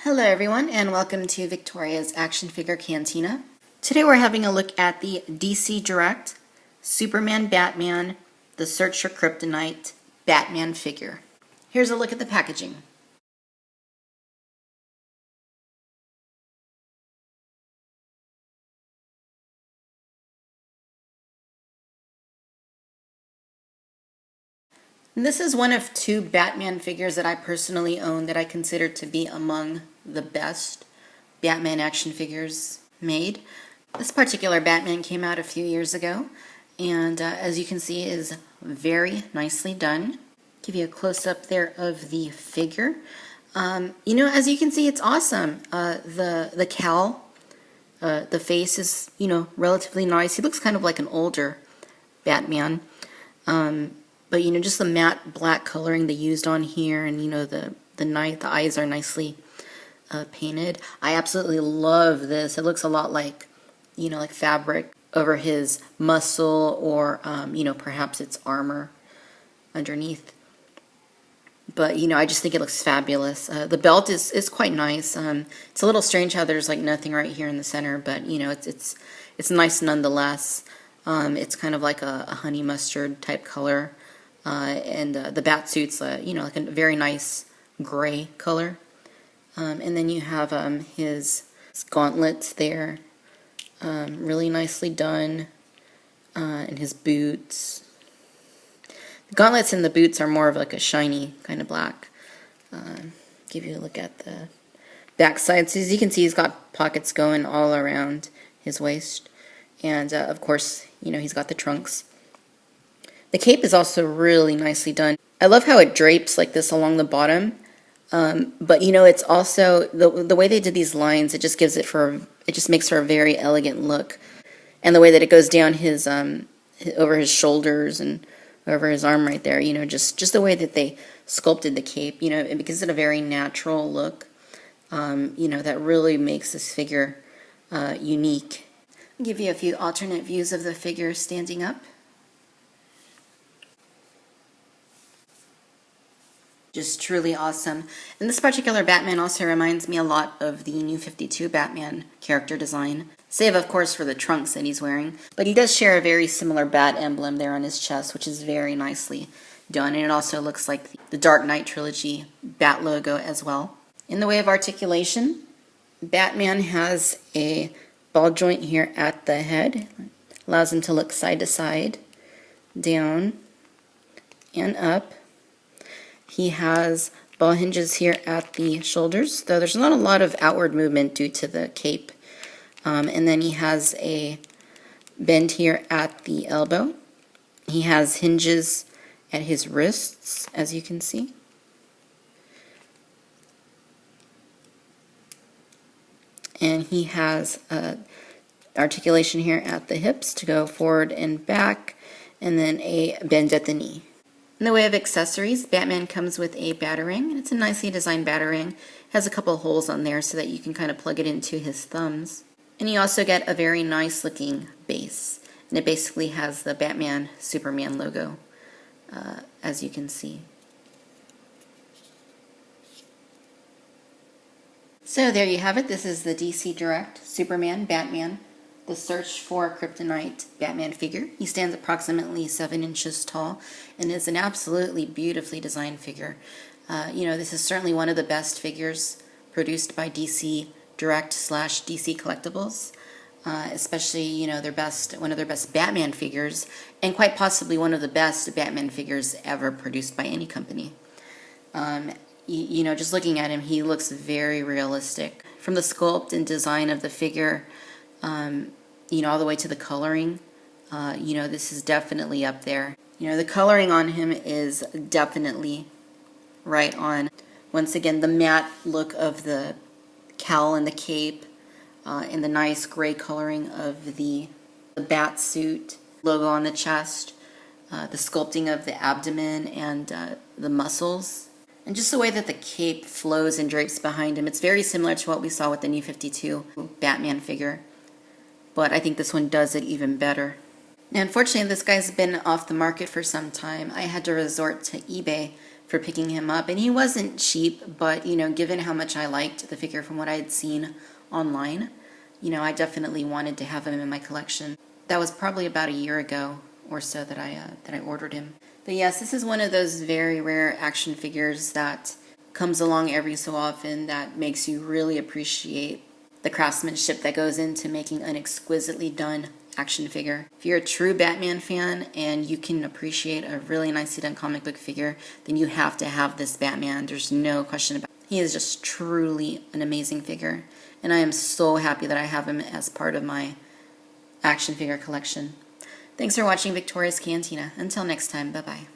Hello everyone and welcome to Victoria's Action Figure Cantina. Today we're having a look at the DC Direct Superman Batman The Search for Kryptonite Batman figure. Here's a look at the packaging. This is one of two Batman figures that I personally own that I consider to be among the best Batman action figures made. This particular Batman came out a few years ago, and as you can see is very nicely done. Give you a close-up there of the figure. As you can see, it's awesome. The cowl, the face is, relatively nice. He looks kind of like an older Batman. But just the matte black coloring they used on here, and the eyes are nicely painted. I absolutely love this. It looks a lot like like fabric over his muscle, or perhaps it's armor underneath. But I just think it looks fabulous. The belt is quite nice. It's a little strange how there's like nothing right here in the center, but it's nice nonetheless. It's kind of like a honey mustard type color. And the bat suit's like a very nice gray color. And then you have his gauntlets there, really nicely done, and his boots. The gauntlets and the boots are more of like a shiny kind of black. Give you a look at the back side. So as you can see, he's got pockets going all around his waist. And of course, he's got the trunks. The cape is also really nicely done. I love how it drapes like this along the bottom, but it's also the way they did these lines. It just makes for a very elegant look, and the way that it goes down his over his shoulders and over his arm right there. Just the way that they sculpted the cape. It gives it a very natural look. That really makes this figure unique. I'll give you a few alternate views of the figure standing up. Just truly awesome. And this particular Batman also reminds me a lot of the New 52 Batman character design, save of course for the trunks that he's wearing. But he does share a very similar bat emblem there on his chest, which is very nicely done. And it also looks like the Dark Knight trilogy bat logo as well. In the way of articulation, Batman has a ball joint here at the head. Allows him to look side to side, down, and up. He has ball hinges here at the shoulders, though there's not a lot of outward movement due to the cape. And then he has a bend here at the elbow. He has hinges at his wrists, as you can see. And he has articulation here at the hips to go forward and back, and then a bend at the knee. In the way of accessories, Batman comes with a Batarang, and it's a nicely designed Batarang. It has a couple of holes on there so that you can kind of plug it into his thumbs. And you also get a very nice looking base, and it basically has the Batman Superman logo, as you can see. So there you have it. This is the DC Direct Superman Batman The Search for Kryptonite Batman figure. He stands approximately 7 inches tall and is an absolutely beautifully designed figure. This is certainly one of the best figures produced by DC Direct / DC Collectibles, especially one of their best Batman figures, and quite possibly one of the best Batman figures ever produced by any company. Just looking at him, he looks very realistic. From the sculpt and design of the figure, all the way to the coloring, this is definitely up there. The coloring on him is definitely right on. Once again, the matte look of the cowl and the cape, and the nice gray coloring of the bat suit logo on the chest, the sculpting of the abdomen and the muscles, and just the way that the cape flows and drapes behind him. It's very similar to what we saw with the New 52 Batman figure, but I think this one does it even better. Now, unfortunately, this guy's been off the market for some time. I had to resort to eBay for picking him up. And he wasn't cheap, but, you know, given how much I liked the figure from what I had seen online, you know, I definitely wanted to have him in my collection. That was probably about a year ago or so that I ordered him. But yes, this is one of those very rare action figures that comes along every so often that makes you really appreciate the craftsmanship that goes into making an exquisitely done action figure. If you're a true Batman fan and you can appreciate a really nicely done comic book figure, then you have to have this Batman. There's no question about it. He is just truly an amazing figure, and I am so happy that I have him as part of my action figure collection. Thanks for watching Victoria's Cantina. Until next time, bye-bye.